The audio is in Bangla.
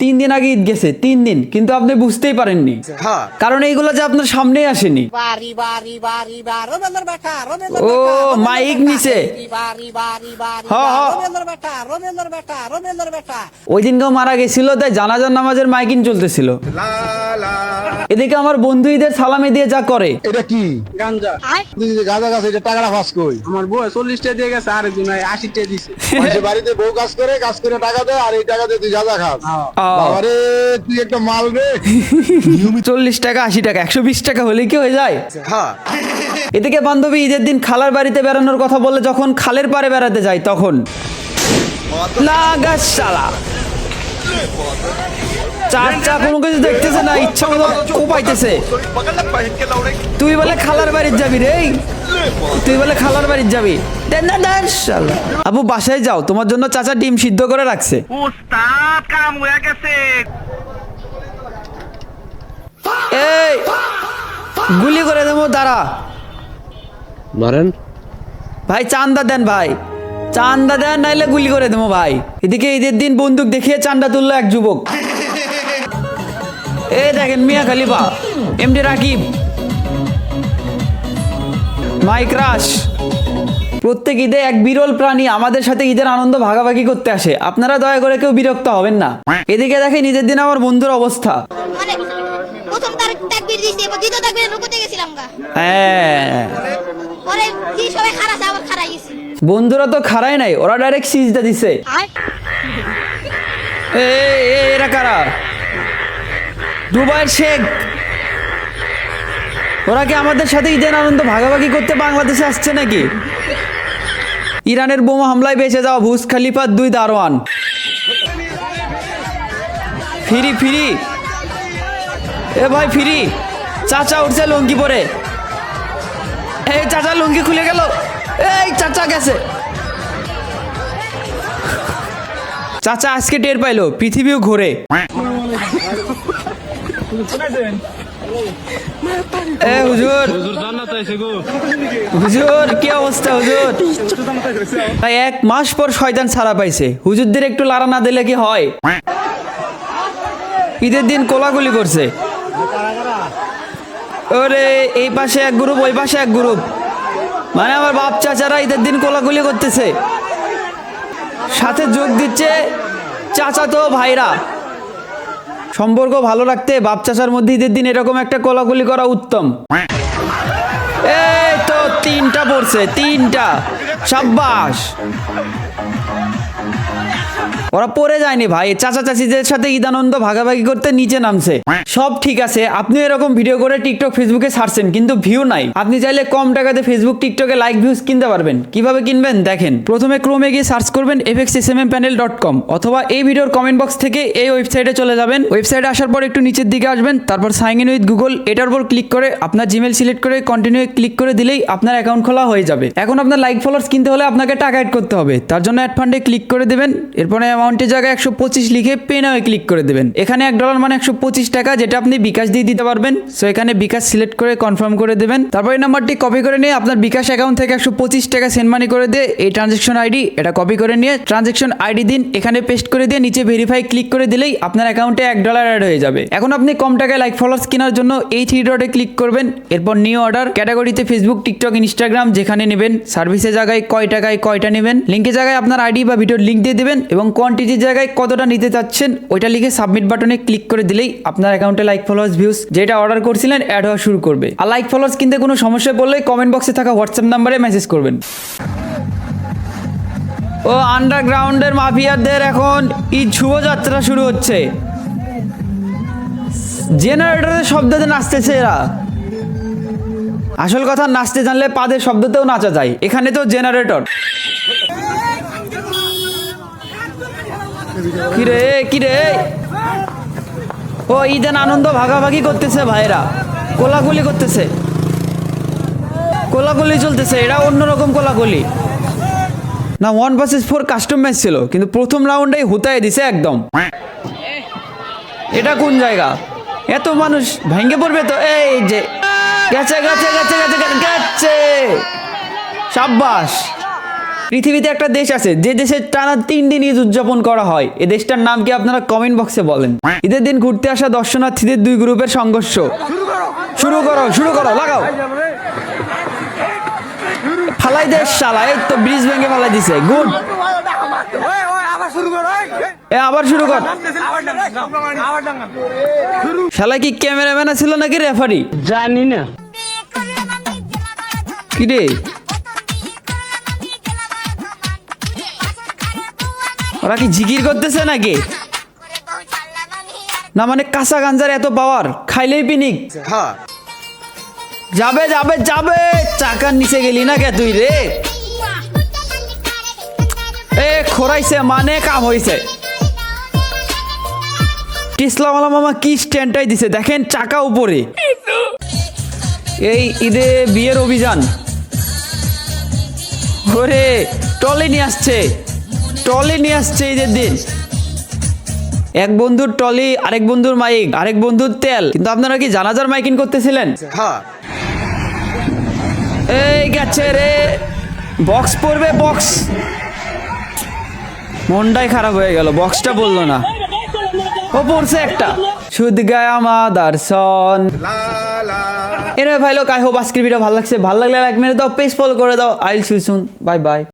3 দিন আগে ঈদ গেছে, 3 দিন, কিন্তু আপনি বুঝতেই পারেননি, কারণ এইগুলো যে আপনার সামনেই আসেনি। ও মাইক নিচে, ওই দিন কেউ মারা গেছিল, তাই জানাজার নামাজের মাইকিং চলতেছিল। এদিকে আমার বন্ধু ঈদের সালামি দিয়ে যা করে, এটা কি গাঞ্জা গাঁজা গাছ, এটা টাকাটা ফাঁস কই? আমার বউ 40টা দিয়ে গেছে, আরেকজন 80টা দিছে। মাঝে বাড়িতে বউ কাজ করে টাকা দেয়, আর এই টাকা দিয়ে তুই গাঁজা খাস। বাবারে তুই একটা মাল রে। 40 টাকা 80 টাকা 120 টাকা হলে কি হয়ে যায়? এদিকে বান্ধবী ঈদের দিন খালার বাড়িতে বেড়ানোর কথা বলে যখন খালের পাড়ে বেড়াতে যায়, তখন লাগাস শালা চাচা কোনো কিছু দেখতেছে না, ইচ্ছা মতো কোপাইতেছে। তুই বলে খালার বাড়ির যাবি রে, তুই বলে খালার বাড়ির যাবি। আপু বাসায় যাও, তোমার জন্য চাচা ডিম সিদ্ধ করে রাখছে। এই গুলি করে দেবো, দাঁড়া মারেন ভাই, চান্দা দেন ভাই, চান্দা দেন, নাইলে গুলি করে দেবো ভাই। এদিকে ঈদের দিন বন্দুক দেখিয়ে চান্দা তুললো এক যুবক। এই দেখেন মিয়া খলিফা, এমডি রাকিব, মাইক রাশ। প্রত্যেক ঈদে এক বিরল প্রাণী আমাদের সাথে ঈদের আনন্দ ভাগাভাগি করতে আসে, আপনারা দয়া করে কেউ বিরক্ত হবেন না। এদিকে দেখেন ঈদের দিন আমার বন্ধুর অবস্থা। প্রথম তাকবীর দিছি, এবার দ্বিতীয় তাকবীরে রুকুতে গেছিলাম গা। হ্যাঁ, পরে কি সবাই খারাপ, আবার খারাপ গেছি। বন্ধুরা তো খারাই নাই, ওরা ডাইরেক্ট সিজদা দিছে। এরা কারা? দুবাইয়ের শেখ। ওরা কি আমাদের সাথে ঈদের আনন্দ ভাগাভাগি করতে বাংলাদেশে আসছে নাকি? ইরানের বোমা হামলায় বেঁচে যাওয়া বুর্জ খলিফার 2 দারোয়ান। ফিরি ফিরি, এ ভাই ফিরি। চাচা উঠছে লুঙ্গি পরে, এই চাচা লুঙ্গি খুলে গেল, এই চাচা গেছে। চাচা আজকে টের পাইলো পৃথিবীও ঘোরে। এ হুজুর, হুজুর কি অবস্থা হুজুর? ভাই 1 মাস পর শয়তান ছাড়া পাইছে, হুজুরদের একটু লাড়া না দিলে কি হয়? ঈদের দিন কোলাগুলি করছে। ওরে এই পাশে এক গ্রুপ, ওই পাশে এক গ্রুপ, মানে আমার বাপ চাচারা ঈদের দিন কোলাগুলি করতেছে, সাথে যোগ দিচ্ছে চাচা তো ভাইরা। সম্পর্ক ভালো রাখতে বাপ চাচার মধ্যে ঈদের দিন এরকম একটা কোলাকুলি করা উত্তম। এই তো 3টা পড়ছে, 3টা, সাব্বাস। ওরা পড়ে যায়নি ভাই, চাচা চাচিদের সাথে ঈদ আনন্দ ভাগাভাগি করতে নিচে নামছে। সব ঠিক আছে, আপনি এরকম ভিডিও করে টিকটক ফেসবুকে ছাড়ছেন, কিন্তু ভিউ নাই। আপনি চাইলে কম টাকাতে ফেসবুক টিকটকে লাইক ভিউজ কিনতে পারবেন। কিভাবে কিনবেন দেখেন, প্রথমে ক্রোমে গিয়ে সার্চ করবেন fxsmmpanel.com, অথবা এই ভিডিওর কমেন্ট বক্স থেকে এই ওয়েবসাইটে চলে যাবেন। ওয়েবসাইটে আসার পর একটু নিচের দিকে আসবেন, তারপর সাইন ইন উইথ গুগল এটার উপর ক্লিক করে আপনার জিমেল সিলেক্ট করে কন্টিনিউ ক্লিক করে দিলেই আপনার অ্যাকাউন্ট খোলা হয়ে যাবে। এখন আপনার লাইক ফলোয়ার্স কিনতে হলে আপনাকে টাকা অ্যাড করতে হবে, তার জন্য অ্যাড ফান্ডে ক্লিক করে দেবেন। এরপরে অ্যামাউন্টের জায়গায় 125 লিখে পে নাও ক্লিক করে দেবেন। এখানে $1 মানে 125 টাকা, যেটা আপনি বিকাশ দিয়ে দিতে পারবেন। সো এখানে বিকাশ সিলেক্ট করে কনফার্ম করে দেবেন। তারপর এই নাম্বারটি কপি করে নিয়ে আপনার বিকাশ অ্যাকাউন্ট থেকে 125 টাকা সেন্ড মানি করে দিয়ে এই ট্রানজ্যাকশন আইডি এটা কপি করে নিয়ে ট্রানজ্যাকশন আইডি দিন, এখানে পেস্ট করে দিয়ে নিচে ভেরিফাই ক্লিক করে দিলেই আপনার অ্যাকাউন্টে $1 অ্যাড হয়ে যাবে। এখন আপনি কম টাকায় লাইক ফলোয়ার্স কেনার জন্য এই 3 ডটে ক্লিক করবেন। এরপর নিউ অর্ডার ক্যাটাগরিতে ফেসবুক, টিকটক, ইনস্টাগ্রাম যেখানে নেবেন, সার্ভিসের জায়গায় কয় টাকায় কয়টা নেবেন, লিঙ্কের জায়গায় আপনার আইডি বা ভিডিওর লিঙ্ক দিয়ে দেবেন এবং কোয়ান্টিটির জায়গায় কতটা নিতে চাচ্ছেন ওইটা লিখে সাবমিট বাটনে ক্লিক করে দিলেই আপনার অ্যাকাউন্টে লাইক ফলোয়ার্স ভিউজ যেটা অর্ডার করছিলেন অ্যাড হওয়া শুরু করবে। আর লাইক ফলোয়ার্স কিনতে কোনো সমস্যা পড়লে কমেন্ট বক্সে থাকা হোয়াটসঅ্যাপ নাম্বারে মেসেজ করবেন। ও আন্ডারগ্রাউন্ডের মাফিয়াদের এখন ঈদ শুভযাত্রা শুরু হচ্ছে। জেনারেটরের শব্দতে নাচতেছে এরা। আসল কথা, নাচতে জানলে পাদের শব্দতেও নাচা যায়, এখানে তো জেনারেটর। কিরে কিরে, ও ঈদের আনন্দ ভাগাভাগি করতেছে ভাইরা, কোলাকুলি করতেছে, কোলাকুলি চলতেছে। এটা অন্যরকম কোলাকুলি না। 1 vs 4 কাস্টম ম্যাচ ছিল, কিন্তু প্রথম রাউন্ডেই হুতায় দিছে একদম। এটা কোন জায়গা? এত মানুষ ভেঙে পড়বে তো। এই যে গেছে গেছে গেছে গেছে গেছে, সাব্বাস। পৃথিবীতে একটা দেশ আছে যে দেশের টানা 3 দিন ঈদ উদযাপন করা হয়। এই দেশটার নাম কি আপনারা কমেন্ট বক্সে বলেন। ঈদের দিন ঘুরতে আসা দর্শনার্থীদের 2 গ্রুপের সংঘর্ষ। শুরু করো লাগাও। ফালাই দে শালা, এই তো ব্রিজ ভেঙে ফালাই দিছে। গুড, আবার শুরু কর। শালা কি ক্যামেরাম্যান ছিল নাকি রেফারি জানি না। কি রে, ওরা কি জিকির করতেছে নাকি? না মানে কাঁচা গাঞ্জার এত পাওয়ার, খাইলেই পিনিক। যাবে যাবে যাবে, চাকার নিচে গেলি না কে তুই রে? এ খোরাইছে মানে কাম হইছে। টিসলাওয়ালা মামা কি স্ট্যান্ডটাই দিছে দেখেন, চাকা উপরে। এই ঈদে বিয়ের অভিযান। ওরে টলে নিয়ে আসছে ঈদের দিন। এক বন্ধুর টলি, আরেক বন্ধুর মাইক, আরেক বন্ধুর তেল। কিন্তু আপনারা কি জানাজার মাইকিং করতেছিলেন? এই গেছে রে, বক্স পড়বে, বক্স। মনটাই খারাপ হয়ে গেল, বক্সটা বললো না। ও পড়ছে একটা সুদ গায়া মাদারসন। এর ভাই লোক, আই হোপ আজকের ভিডিও ভালো লাগছে। ভালো লাগলে লাইক মেরে দাও, পেজ ফলো করে দাও। I'll see you soon, bye by.